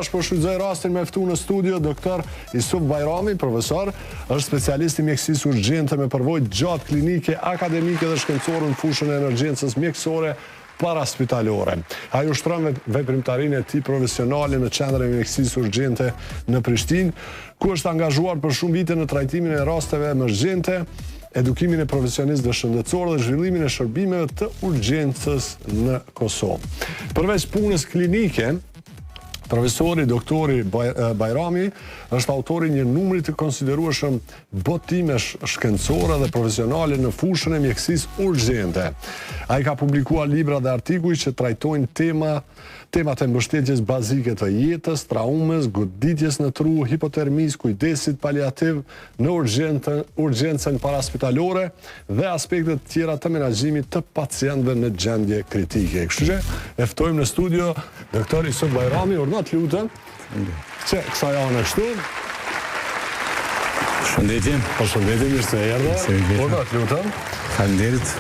tash po shfrytëzoj rastin me ftu në studio doktor Isuf Bajrami, profesor, është specialist i mjekësisë urgjente me përvojë gjatë klinike, akademike dhe shkencore në fushën e emergjencës mjekësore paraspitalore. Ai ushtron veprimtarinë e tij profesionale në qendrën e mjekësisë urgjente në Prishtinë, ku është angazhuar për shumë vite në trajtimin e rasteve emergjente, edukimin e profesionistëve shëndetësorë dhe zhvillimin e shërbimeve të urgjencës në Kosovë. Përveç punës klinike, profesori doktori Bajrami është autori një numri të konsiderueshëm botimesh shkencore dhe profesionale në fushën e mjekësisë urgjente. Ai ka publikuar libra dhe artikuj që trajtojnë temat e mbështetjes bazike të jetës, traumës, goditjes në tru, hipotermis, kujdesit paliativ në urgjencën paraspitalore dhe aspektet tjera të menaxhimit të pacientëve në gjendje kritike. Kështu që e ftojmë në studio doktor Isuf Bajrami, urdhna lutem. Që kësa janë kështu? Shëndetje. Po shëndetje, mirë se erdhe. Urdhna lutem. Faleminderit.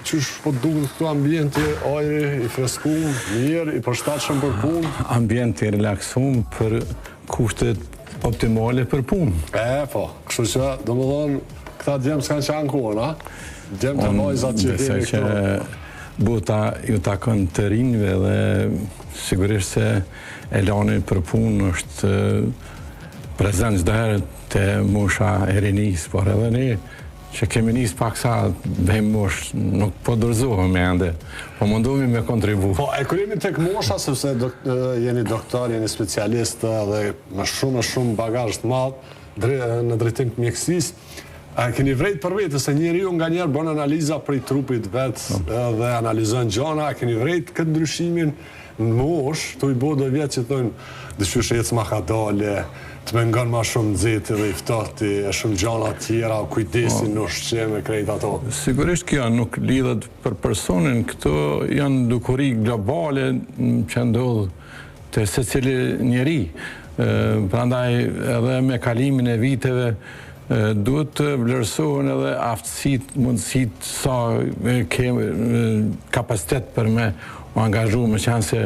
Qysh po duket këtu ambienti, ajri i freskum, mirë, i përshtatshëm për punë? Ambienti i relaksum për kushtet optimale për punë. Po, kështu që domethënë këta djemë s'kanë qanë kohën, a? Djemë të vajzat që jemi këtu. Bota ju takon të rinjve dhe sigurisht se elani për punë është prezent çdo herë te mosha e rinis, por edhe ne që kemi nis paksa vejmë mosh, nuk po dorëzohemi ende, po mundohemi me kontribu. Po, e kur jemi tek mosha, sepse jeni doktor, jeni specialist dhe me shumë bagazh të madh në drejtim të mjekësisë, a keni vrejt për vetë, se njeriu nga njerë bën analiza për i trupit vetë dhe analizën gjana, a keni vrejt këtë ndryshimin në mosh, të i bodo vjetë që thënë, dëshysh jetës ma ka dale, të me ngon ma shumë nxehti dhe i ftohti, e shumë gjana tjera, kujdesin në ushqim e krejt ato. Sigurisht kjo nuk lidhet për personin, këto janë dukuri globale që ndodhë të secili njeri. Prandaj edhe me kalimin e viteve, duhet të vlerësohen edhe aftësit, mundësit, sa kemi kapacitet për me u angazhu, me qenë se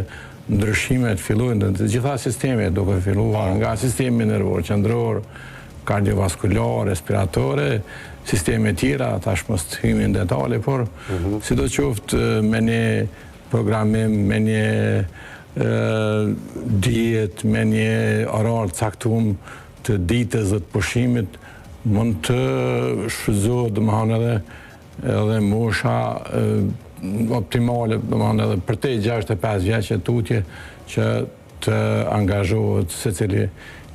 ndryshimet fillojnë të gjitha sistemet, duke filluar nga sistemi nervor, qendror, kardiovaskular, respiratore, sisteme tjera, tash mos të hyjmë në detale, por sidoqoftë me një programim, me një dietë, me një orar caktuar të ditës dhe të pushimit, mund të shfrytëzohet domethënë edhe mosha optimale, domethënë edhe për te 65 vjeçë tutje që të angazhohet secili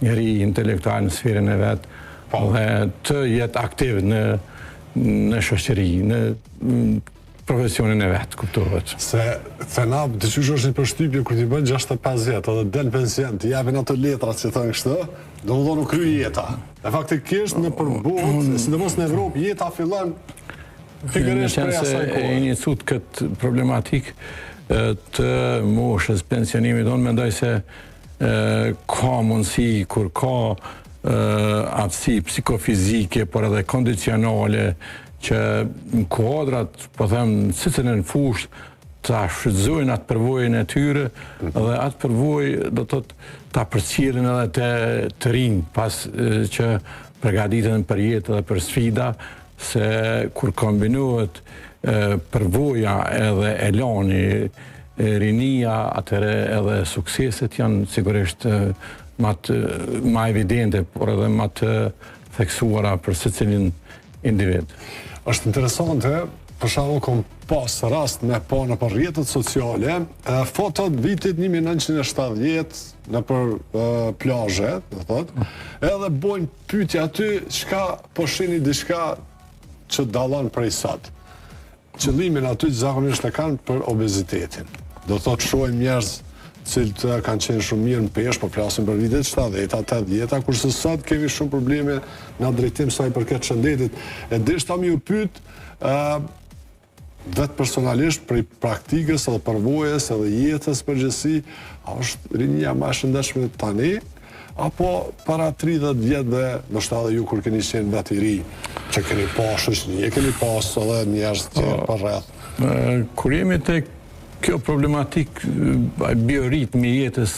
njeri intelektual në sferën e vet dhe të jetë aktiv në shoqëri, në profesionin e vet, kuptohet. Se na dyqysh është një përshtypje kur ti bën 65 vjet edhe del pension, ti japin ato letrat që thonë kështu, domethënë nuk krye jeta. E faktikisht në botë, sidomos në Evropë, jeta fillon pikërisht prej asaj kohe. E iniciuar këtë problematik të moshës pensionimit, unë mendoj se ka mundësi kur ka aftësi psikofizike, por edhe kondicionale, që në kuadrat, po them, cilën në fushë, ta shfrytëzojnë atë përvojën e tyre dhe atë përvojë do të ta përcjellin edhe të rinj pas që përgatiten për jetë dhe për sfida, se kur kombinohet përvoja edhe elani, rinia, atëre edhe sukseset janë sigurisht ma evidente, por edhe ma të theksuara për secilin individ. Është interesante, për shembull kom pas rast me pa në për rrjetet sociale, fotot vitit 1970 në për plazhe, do thot, edhe bojnë pyetje aty, çka po shihni diçka që dallon prej sot. Qëllimin aty zakonisht e kanë për obezitetin. Do thot shohim njerëz cilët kanë qenë shumë mirë në peshë, po flasim për vitet 70-a, 80-a, kurse sot kemi shumë probleme në drejtim sa i përket shëndetit. E deshta mi u pyet vetë personalisht prej praktikës edhe përvojës edhe jetës përgjithësi, a është rinia më e shëndetshme tani, apo para 30 vjetëve, ndoshta edhe ju kur keni qenë vetë i ri, që keni pas shoqëri, keni pas edhe njerëz të tjerë për rreth. Kur jemi tek kjo problematik bioritmi i jetës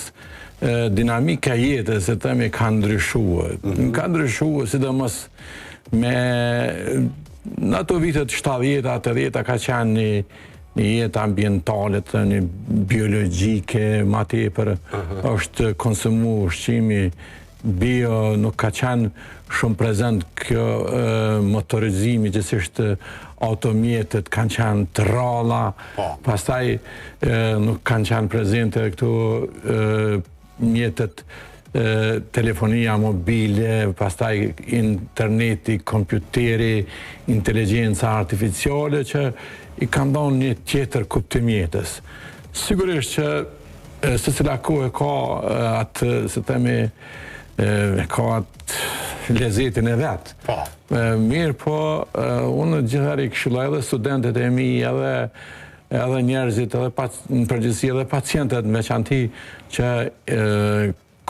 dinamika jetës e themi ka ndryshuar. Ka ndryshuar sidomos me në ato vitet 70-80 ka qenë një jetë ambientale, një biologjike, ma tepër është konsumu ushqimi bio, nuk ka qenë shumë prezent kjo motorizimi, gjithsesht automjetet kanë qenë të ralla, pastaj nuk kanë qenë prezente këtu mjetet telefonia mobile, pastaj interneti, kompjuteri, inteligenca artificiale që i kanë dhënë një tjetër kuptim jetës. Sigurisht që secila kohë ka atë, se themi, ka atë lezetin e vet. Mirë, po unë gjithëherë i këshilloj edhe studentet e mi, edhe njerëzit, edhe në përgjithësi edhe pacientët me veçanti që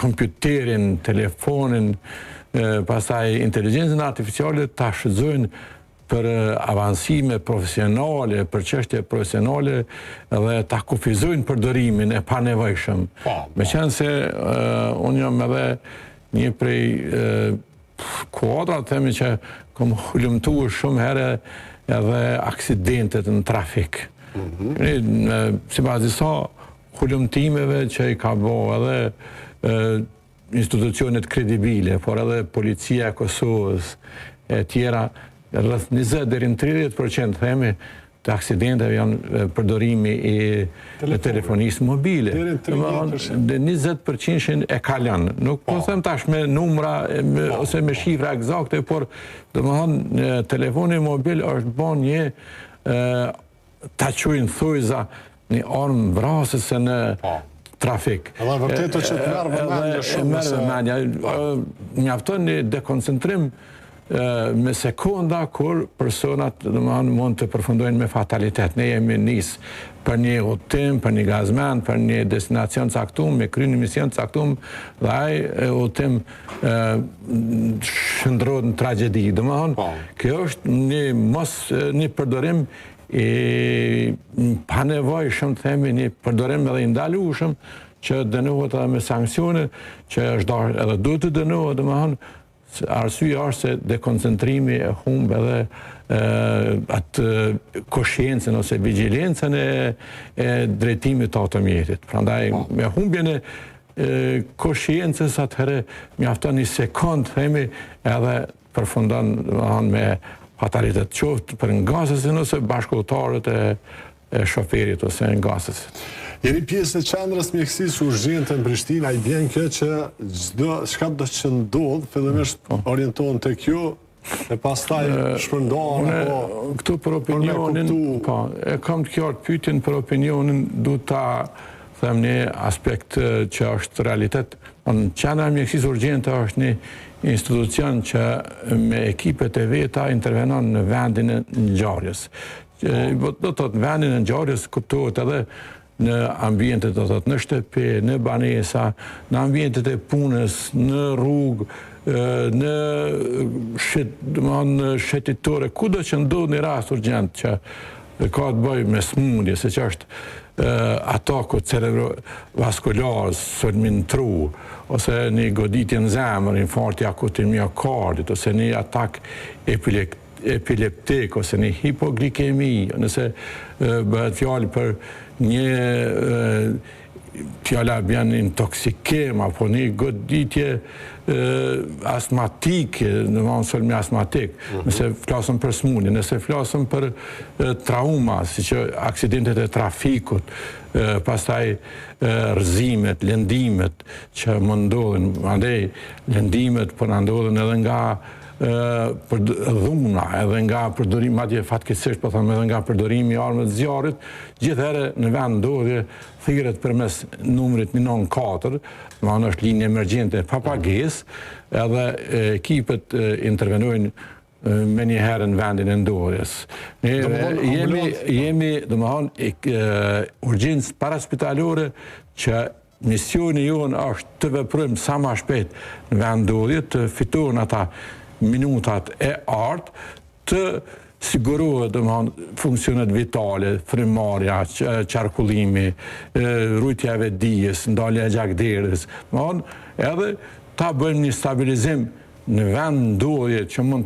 kompjuterin, telefonin, pastaj inteligjencën artificiale ta shfrytëzojnë për avancime profesionale, për çështje profesionale dhe ta kufizojnë përdorimin e panevojshëm. Meqense unë jam edhe një prej kuadrat, themi që kam hulumtuar shumë herë edhe aksidentet në trafik. Sipas disa hulumtimeve që i ka bërë edhe institucionet kredibile, por edhe policia e Kosovës e tjera, rreth 20 deri në 30% themi të aksidenteve janë përdorimi i telefonisë mobile. 20% e kalon. Nuk po them tash me numra ose me shifra eksakte, por domethënë telefoni mobil është bën një ta quajnë thujza një armë vrasëse në trafik. Edhe vërtet që të merr vëmendje shumë. Mjafton një dekoncentrim me sekonda kur personat mund të përfundojnë me fatalitet. Ne jemi nis për një udhtim, për një gazmen, për një destinacion caktuar, me kryer një mision caktuar, dhe ai udhtim shndrohet në tragjedi. Domethënë, kjo është një përdorim i panevojshëm, themi, një përdorim edhe i ndalueshëm që dënohet edhe me sanksione, që është edhe duhet të dënohet, domethënë. Arsyeja është se dekoncentrimi e humb edhe atë koshiencën ose vigjilencën e drejtimit të automjetit. Prandaj me humbjen e koshiencës atëherë mjafton një sekond, themi, edhe përfundon me fatalitet qoftë për ngasësin ose bashkëpunëtorët e shoferit ose ngasësit. Jeni pjesë e qendrës mjekësisë urgjente në Prishtinë, ai vjen kjo që çka do të ndodh, fillimisht orientohen tek ju e pastaj shpërndohen apo këtu për opinionin, e kam të qartë pyetjen për opinionin, duhet ta them një aspekt që është realitet. Qendra mjekësisë urgjente është një institucion që me ekipet e veta intervenon në vendin e ngjarjes. Do të thotë në vendin e ngjarjes kuptohet edhe në ambientet, do të thotë, në shtëpi, në banesa, në ambientet e punës, në rrugë, në shëtitore, kudo që ndodh një rast urgjent që ka të bëjë me smundje, se që është ataku cerebrovaskular, sulmin tru, ose një goditje në zemër, infarkti akut i miokardit, ose një atak epileptik, ose një hipoglikemi, nëse bëhet fjalë për një fjala bjen intoksikem, apo një goditje astmatike, në vonë sulmi astmatik, nëse flasëm për smundje, nëse flasëm për trauma, si që aksidentet e trafikut, pastaj rrëzimet, lëndimet që më ndodhin, andej lëndimet për në ndodhin edhe nga dhuna, edhe nga përdorimi, madje fatkeqësisht po them edhe nga përdorimi i armëve të zjarrit, gjithherë në vend ndodhje thirret përmes numrit 194, domethënë është linjë emergjente pa pagesë, edhe ekipet intervenojnë me një herë në vendin e ndodhjes. Ne jemi domethënë urgjencë paraspitalore që misioni jonë është të veprojmë sa më shpejt në vend ndodhje, të fitojnë ata minutat e artë, të sigurohet funksionet vitale, frymarrja, qarkullimi, rujtja e dijes, ndalja e gjakderës, edhe ta bëjmë një stabilizim në vend ndodhje që mund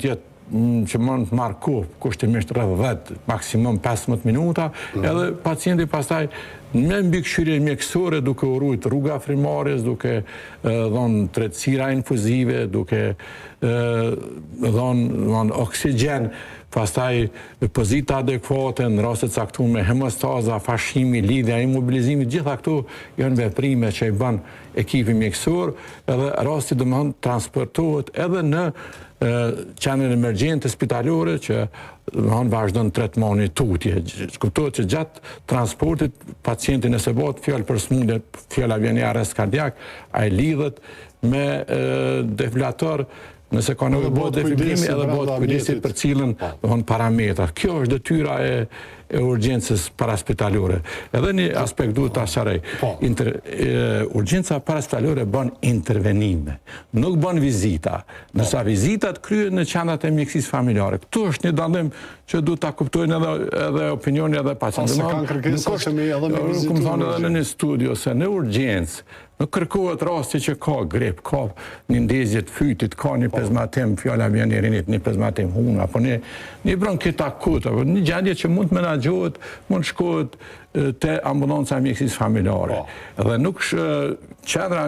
të marrë kohë, kushtimisht rreth 10, maksimum 15 minuta, edhe pacienti pastaj me mbikëqyrje mjekësore duke u ruajtur rruga frymarrjes, duke dhënë tretësira infuzive, duke dhënë oksigjen, pastaj pozita adekuate në raste të caktuara, hemostaza, fashimi, lidhja, imobilizimi, gjitha këto janë veprime që i bën ekipi mjekësor, edhe rasti domethënë transportohet edhe në qendrën emergjente spitalore që vazhdon tretmani tutje. Kuptohet që gjatë transportit pacienti nëse bëhet fjalë për smundje, fjala vjen arrest kardiak, ai lidhet me defibrillator. Nëse ka nevojë bëhet defibrimi edhe bëhet kujdesi për cilën parametra. Kjo është detyra e urgjencës paraspitalore. Edhe një aspekt duhet ta sqaroj. Urgjenca paraspitalore bën intervenime, nuk bën vizita. Nësa vizitat kryhen në qendrat e mjekësisë familjare. Ktu është një dallim që duhet ta kuptojnë edhe opinioni edhe pacientët. Se kanë kërkesa që me edhe me vizitë. Como thonë edhe në studio se në urgjencë nuk kërkohet rasti që ka grip, ka një ndezje të fytit, ka një plazmatim, fjala vjen e rinit, një plazmatim huna, apo një bronkit akut, apo një gjendje që mund të menaxhohet, mund shkohet te ambulanca e mjekësisë familjare. Dhe nuk qendra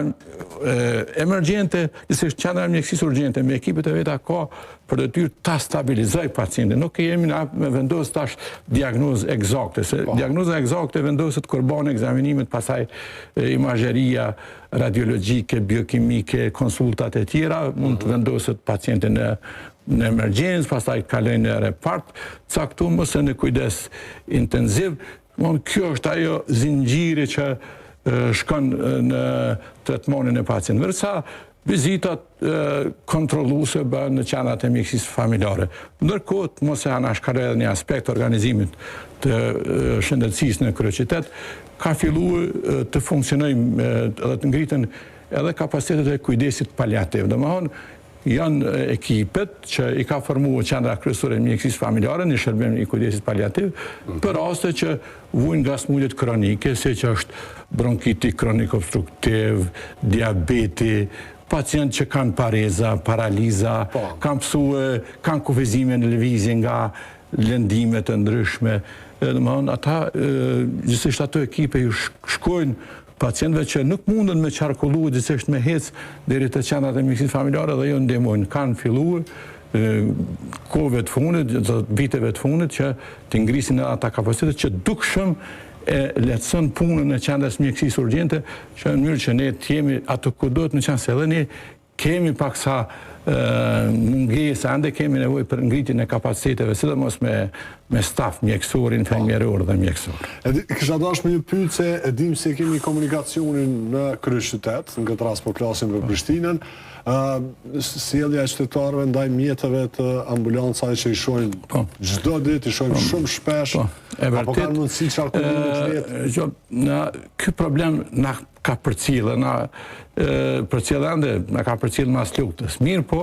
emergjente, qendra e mjekësisë urgjente me ekipet e veta ka për detyrë ta stabilizoj pacientin. Nuk jemi me vendos tash diagnozë eksakte, se diagnoza eksakte vendoset kur bën ekzaminimet, pastaj imazheria radiologjike, biokimike, konsultat e tjera, mund të vendoset pacientin në emergjencë, pastaj kalojnë në repart, caktuar ose në kujdes intenziv. Kjo është ajo zinxhiri që shkon në tretmanin e pacientit. Ndërsa vizitat kontrolluese bëhen në qendrat e mjekësisë familjare. Ndërkohë, mos e anashkaloj edhe një aspekt organizimit të shëndetësisë në kryeqytet, ka filluar të funksionojë edhe të ngritën edhe kapacitetet e kujdesit paliativ. Domethënë, janë ekipet që i ka formuar qendra kryesore e mjekësisë familjare në shërbim i kujdesit paliativ për raste që vujnë nga smundjet kronike, siç është bronkiti kronik obstruktiv, diabeti, pacient që kanë pareza, paraliza, kanë kufizime në lëvizje nga lëndime të ndryshme. Ata, gjithsesi ato ekipe ju shkojnë pacientëve që nuk mundën me qarkullu, gjithsesi me hec deri te qendrat e mjekësisë familjare dhe jo ndihmojnë. Kanë filluar kohëve të fundit, viteve të fundit që të ngrisin ata kapacitetet që dukshëm e lehtëson punën e qendrës mjekësisë urgjente, që në mënyrë që ne të jemi ato ku duhet, në qenë se edhe ne kemi paksa mungesë, ande kemi nevojë për ngritjen e kapaciteteve, sidomos me staf mjekësor, infermieror dhe mjekësor. Kisha dashur me një pyetje, e dim se kemi komunikacionin në kryeqytet, në këtë rast po flasim për Prishtinën, sjellja e qytetarëve ndaj mjeteve të ambulancave që i shohim çdo ditë, i shohim shumë shpesh, apo kanë mundësi qarkullimi të lehtë. Ky problem na ka përcjellë, na ka përcjellë mas luktës. Mirë po,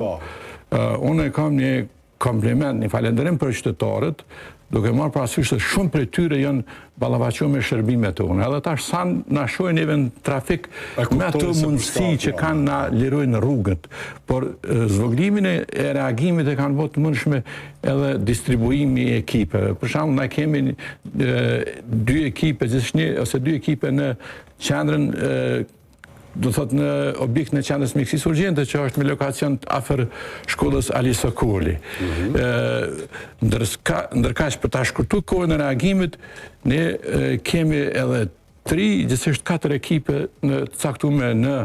unë kam një kompliment, një falënderim për qytetarët, duke marrë parasysh se shumë prej tyre janë ballavaçuar me shërbimet tona. Edhe tash sa na shohin edhe në trafik me ato mundësi që kanë na lirojnë rrugët, por zvoglimin e reagimit e kanë bërë të mundshme edhe distribuimi i ekipeve. Për shembull, na kemi dy ekipe, ose dy ekipe në qendrën do thot në objekt në qendrës mjekësisë urgjente që është me lokacion afër shkollës Ali Sokolli. Ndërkaq për ta shkurtuar kohën e reagimit, ne kemi edhe 3, gjithsesi 4 ekipe të caktuara në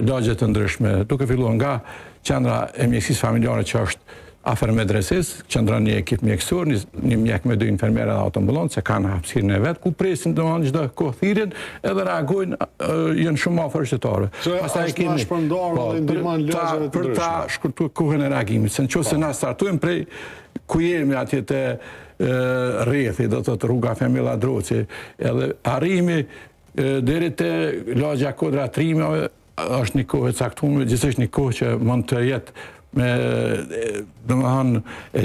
lagje të ndryshme, duke filluar nga qendra e mjekësisë familjare që është afër medresës, qëndron një ekip mjekësor, një mjek me 2 infermiera dhe autoambulancë, që kanë hapësirën e vet, ku presin domethënë çdo kohë thirrjen, edhe reagojnë, janë shumë afër qytetarëve. Pastaj kemi për ta shkurtuar kohën e reagimit, se nëse na startojmë prej ku jemi atje te rrethi, do të thotë rruga Femilla Droci, edhe arrimi deri te lagja Kodra Trimave, është një kohë e caktuar, gjithsesi një kohë që mund të jetë e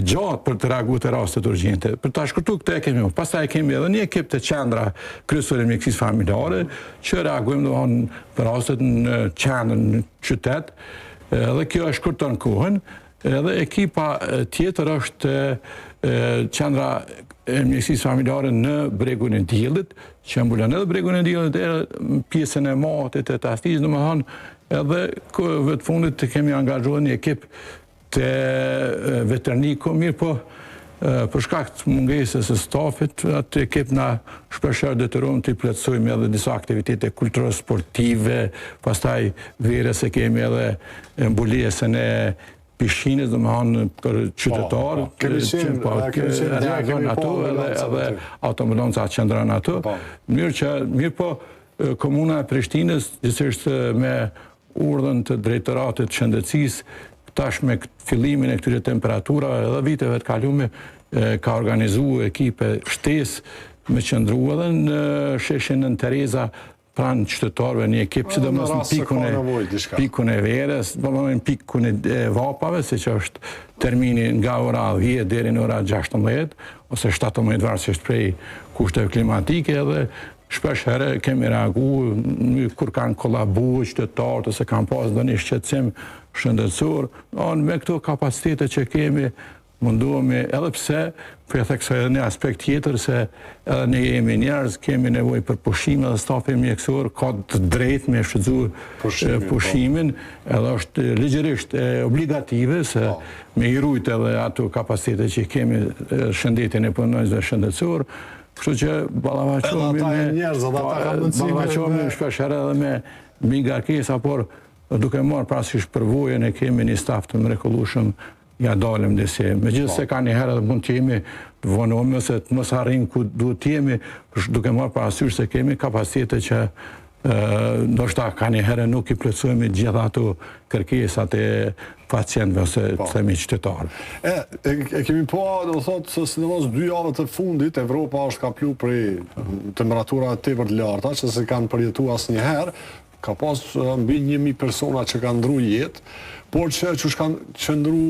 gjatë për të reaguar te rastet urgjente. Për ta shkurtuar këtë kemi. Pastaj kemi edhe një ekip të qendra kryesore mjekësisë familjare që reagojmë për rastet në qendrën në qytet. Dhe kjo e shkurton kohën. Edhe ekipa tjetër është qendra e mjekësisë familjare në Bregun e Diellit, që mbulon edhe Bregun e Diellit e pjesën e Matit e Tastis, edhe vetë fundit të kemi angazhuar një ekip të veteraniku, mirë po për shkak të mungesës së stafit, atë ekip na shpeshherë detyrohen të plotësojmë edhe disa aktivitete kulturore sportive, pastaj verës e kemi edhe mbulesën e pishinës, për qytetarë, që reagon ato edhe autoambulancë qendron ato. Mirë po, Komuna e Prishtinës, gjithsesi me urdhën të drejtoratit të shëndetësisë, tash me fillimin e këtyre temperaturave edhe viteve të kaluara, ka organizuar ekipe shtesë me qëndru edhe në sheshin Nën Tereza, pranë qytetarëve, një ekip që sidomos në pikun e verës, në pikun e vapave, siç është termini nga ora 10 deri në ora 16 ose 17 varësisht prej kushteve klimatike, edhe shpesh herë kemi reaguar kur kanë kollabuar qytetarët ose kanë pas ndonjë shqetësim shëndetësor. Me këto kapacitete që kemi, mundohemi, edhe pse, për e theksoj edhe një aspekt tjetër, se edhe ne jemi njerëz, kemi nevojë për pushime dhe stafi mjekësor ka të drejtë me shfrytzuar pushimin, edhe është ligjërisht obligative se me i rujt edhe ato kapacitete që kemi shëndetin e punonjësve shëndetësor. Kështu që ballafaqohemi shpeshherë edhe me mbi ngarkesa, por duke marrë parasysh përvojën e kemi një staf të mrekullueshëm, ja dalim disi. Megjithëse ka një herë edhe mund të jemi të vonuar se të mos arrijmë ku duhet të jemi, duke marrë parasysh se kemi kapacitete që ndoshta ka një herë nuk i plotësojmë gjitha ato kërkesat e pacientëve ose të themi qytetarë. E kemi po, do thotë, se sidomos 2 javët e fundit, Evropa është kaplu prej temperatura tepër të larta, që se kanë përjetuar asnjëherë, ka pas mbi 1000 persona që kanë ndru jetë, por që kanë qëndru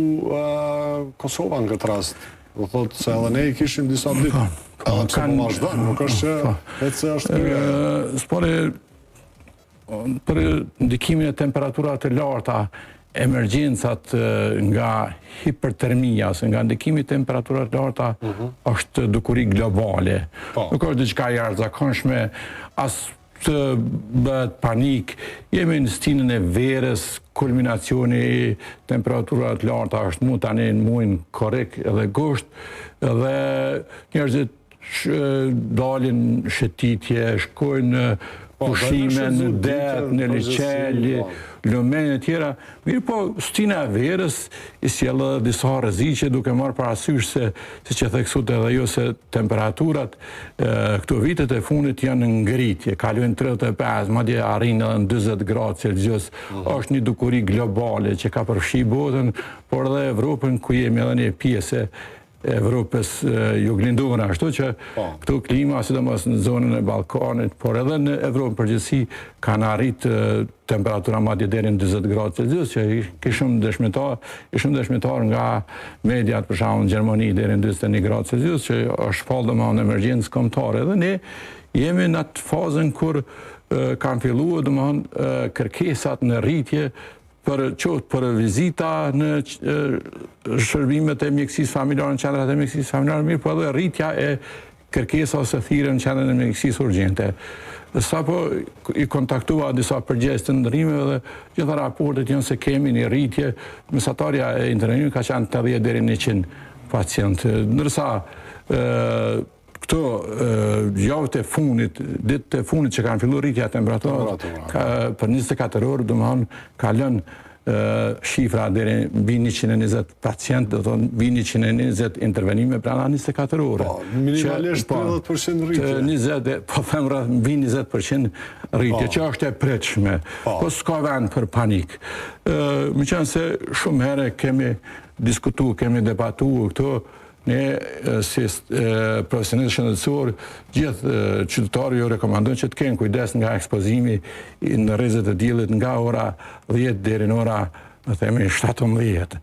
Kosova në këtë rast. Do thotë se edhe ne i kishim disa ditë. Edhe pse po vazhdon, nuk është që vetë është spore për ndikimin e temperaturat të larta, emergjencat nga hipertermia, ose nga ndikimi i temperaturat të larta është dukuri globale. Nuk është diçka jashtëzakonshme, as të bëhet panik, jemi në stinën e verës, kulminacioni i temperaturat të larta është mund tani në muajin korrik edhe gusht, edhe njerëzit dalin shëtitje, shkojnë në pushime, në det, në liçe, lumen e tjera. Mirë po, stina e verës i sjell edhe disa rreziqe, duke marrë parasysh se, siç e theksut edhe ju, se temperaturat këto vitet e fundit janë në ngritje, kalojnë 35, madje arrin edhe në 40 gradë Celsius. Është një dukuri globale që ka përfshi botën, por edhe Evropën, ku jemi edhe një pjesë Evropës juglindore, ashtu që këto klima, sidomos në zonën e Ballkanit, por edhe në Evropën përgjithësi, kanë arrit temperatura madje deri në 40 gradë Celsius, që ishim dëshmitar nga mediat, për shembull në Gjermani deri në 41 gradë Celsius, që është shpall domethënë emergjencë kombëtare. Edhe ne jemi në atë fazën kur kanë filluar domethënë kërkesat në rritje për vizita në shërbimet e mjekësisë familjare, në qendrat e mjekësisë familjare, mirë, po edhe rritja e kërkesa ose thirrje në qendrën e mjekësisë urgjente. Sapo i kontaktua disa përgjegjës të ndërrimeve dhe gjitha raportet janë se kemi një rritje, mesatarja e intervenimit ka qenë 80 deri në 100 pacientë, ndërsa këto javët e fundit, ditët e fundit që kanë filluar rritja e temperaturës, për 24 orë, domethënë ka lënë shifra deri mbi 120 pacientë, do të thonë mbi 120 intervenime brenda 24 orë. Minimalisht 30% rritje. Po them mbi 20% rritje, që është e pritshme. Po s'ka vend për panik. Meqense shumë herë kemi diskutuar, kemi debatuar këto. Ne, si profesionistë shëndetësor, gjithë qytetarë ju rekomandojnë që të kenë kujdes nga ekspozimi në rrezet e diellit nga ora 10 deri në ora dhe themi 17.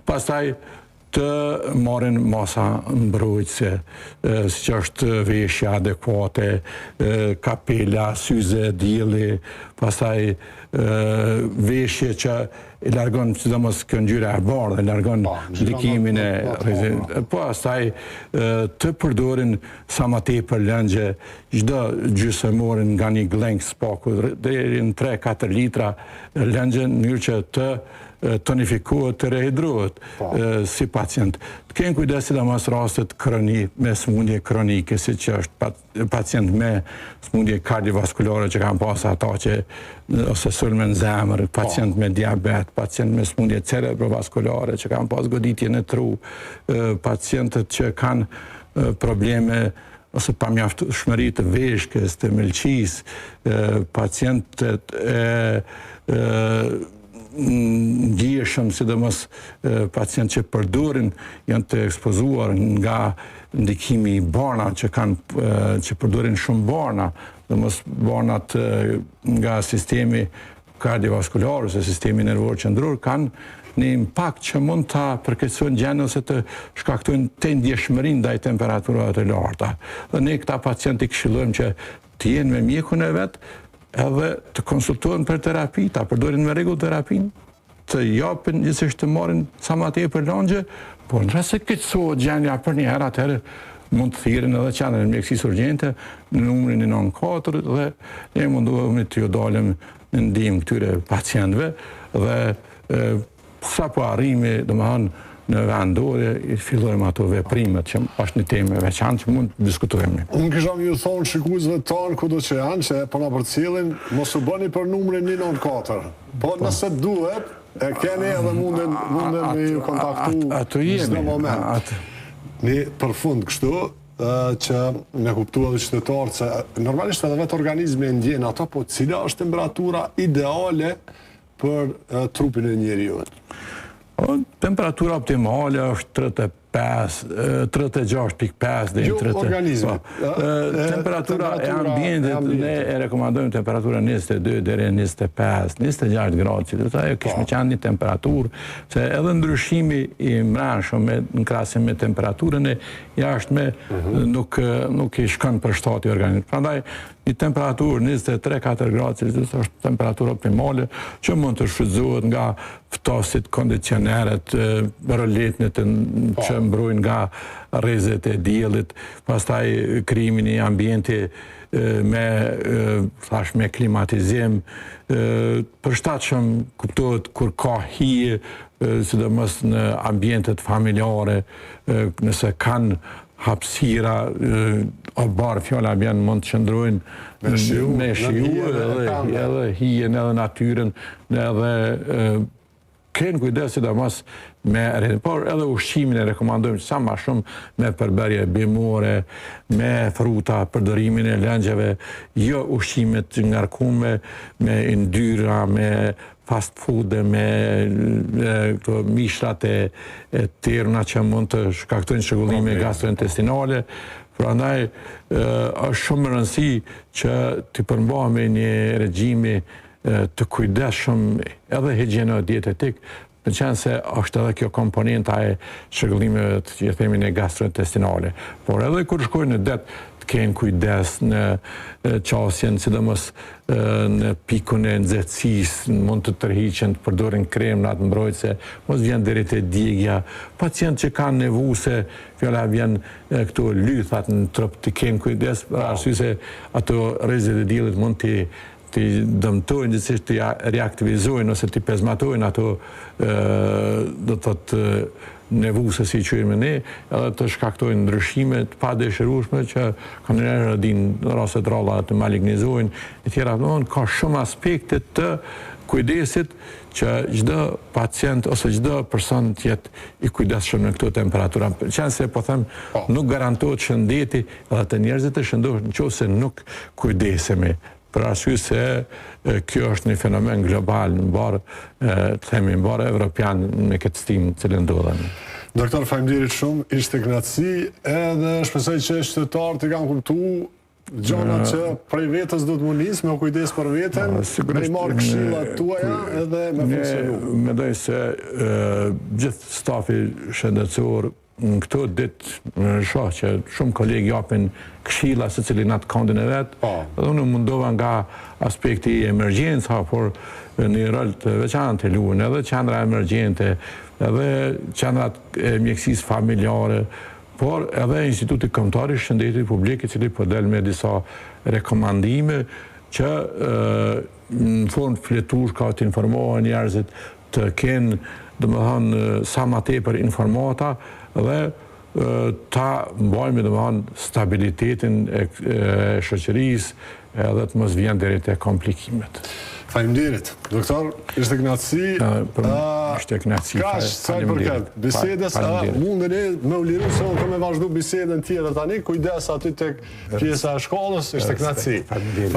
Pastaj të marrin masa mbrojtëse, si që është veshja adekuate, kapela, syze, dielli, pastaj veshje që i largon sidomos kjo ngjyra e bardhë, e largon ndikimin e pastaj të përdorin sa më tepër lëngje, çdo gjysmëmorin nga një gleng spaku deri në 3-4 litra lëngje në mënyrë që të tonifikohet, të rehidrohet si pacient. Të kenë kujdes sidomos rastet me smundje kronike, si që është pacient me smundje kardiovaskulare që kanë pas ata që ose sulme në zemër, pacient me diabet, pacient me smundje cerebrovaskulare që kanë pas goditje në tru, pacientët që kanë probleme ose pamjaftshmëri të veshkës, të mëlçisë, pacientët ndjeshëm, sidomos pacient që përdorin janë të ekspozuar nga ndikimi i barna që përdorin shumë barna, dhe mos barnat nga sistemi kardiovaskular ose sistemi nervor qendror kanë një impakt që mund të përkeqësojnë gjendjen ose të shkaktojnë të ndjeshmërinë ndaj temperaturave të larta. Dhe ne këta pacientë i këshillojmë që të jenë me mjekun e vet, edhe të konsultohen për terapi, ta përdorin me rregull terapinë, të japin gjithsesi të marrin sa më tepër lëngje, por në rast se keqësohet gjendja për një herë, atëherë mund të thirrin edhe qendrën e mjekësisë urgjente në numrin 94 dhe ne mundohemi të ju dalim në ndihmë këtyre pacientëve dhe sapo arrimi, domethënë në vendore, i fillojmë ato veprimet që është një temë e veçantë që mund të diskutojmë. Unë kisha ju thonë shikuesve tanë kudo që janë, që po na përcjellin, mos u bëni për numrin 194. Po nëse duhet, e keni edhe munden me ju kontaktu çdo moment. Një përfund kështu, që me kuptu edhe qytetarët se normalisht edhe vetë organizmi e ndjen ato, po cila është temperatura ideale për trupin e njeriut? Temperatura optimale është 36.5 dhe 30. organizmit. Temperatura e ambientit, ne e rekomandojmë temperatura 22 deri 25, 26 gradë Celsius. Ajo kishme qenë një temperaturë, se edhe ndryshimi i mrenshëm në krahasim me temperaturën e jashtme nuk i shkon për shtati organizmit. Prandaj një temperaturë 23-4 gradë Celsius është temperatura optimale që mund të shfrytëzohet nga ftosit, kondicionerët, roletnet që mbrojnë nga rrezet e diellit, pastaj krijimin e ambienti me klimatizim, përshtatshëm kuptohet kur ka hije, sidomos në ambientet familjare, nëse kanë hapësira, o barë fjalla bjen mund të qëndrojnë me shiu edhe hijen edhe natyren edhe kënë kujdes sidomos me por edhe ushqimin e rekomandojmë sa ma shumë me përbërje bimore, me fruta, përdorimin e lëngjeve, jo ushqimet të ngarkume, me yndyrra, me fast food, me mishrat e tjerna që mund të shkaktojnë shëgullime gastrointestinale. Prandaj është shumë më rëndësi që të përmbahemi një regjimi të kujdesshëm edhe higjieno dietetik, në qenë se është edhe kjo komponenta e shëgullimeve që themin e gastrointestinale. Por edhe kur shkojnë në det, të kenë kujdes në qasjen, sidomos në pikun e nxehtësisë, mund të tërhiqen, të përdorin kremrat mbrojtëse, mos vjen deri te djegja. Pacientë që kanë nevuse, fjala vjen këto lythat në trup, të kenë kujdes, për arsye se ato rrezet e diellit mund të dëmtojnë, gjithsesi të reaktivizojnë ose të pezmatojnë ato do të thotë nevuse, si quajmë ne, edhe të shkaktojnë ndryshime të padëshirueshme që kanë në raste të ralla të malignizojnë, e tjera. Ka shumë aspekte të kujdesit që çdo pacient ose çdo person të jetë i kujdesshëm në këto temperatura. Qenë se po them, nuk garantohet shëndeti edhe të njerëzit të shëndohen nëse nuk kujdesemi. Për arsye se kjo është një fenomen global, në barë evropian me këtë stimë që ndodhen. Doktor, faleminderit shumë, ishte kënaqësi, edhe shpresoj që qytetarët i kanë kuptuar gjona që prej vetës do të më nisë, me kujdes për veten, me i marrë këshillat tuaja edhe me funksionu. Mendoj se gjithë stafi shëndetësor në këto ditë shoh që shumë kolegë japin këshilla secili në atë këndin e vet. Edhe unë mundova nga aspekti i emergjenca, por një rol të veçantë luajnë edhe qendra emergjente, edhe qendrat e mjekësisë familjare, por edhe Instituti Kombëtar i Shëndetit Publik, i cili po del me disa rekomandime që në formë fletush ka të informohen njerëzit të kenë, domethënë, sa më tepër informata dhe ta mbajmë domethënë stabilitetin e shoqërisë edhe të mos vjen deri te komplikimet. Faleminderit. Doktor, ishte kënaqësi. Ishte kënaqësi. Kaq sa i përket bisedës, mundeni me u liru se unë me vazhdu bisedën tjetër tani, kujdes aty tek pjesa e shkollës, ishte kënaqësi. Faleminderit.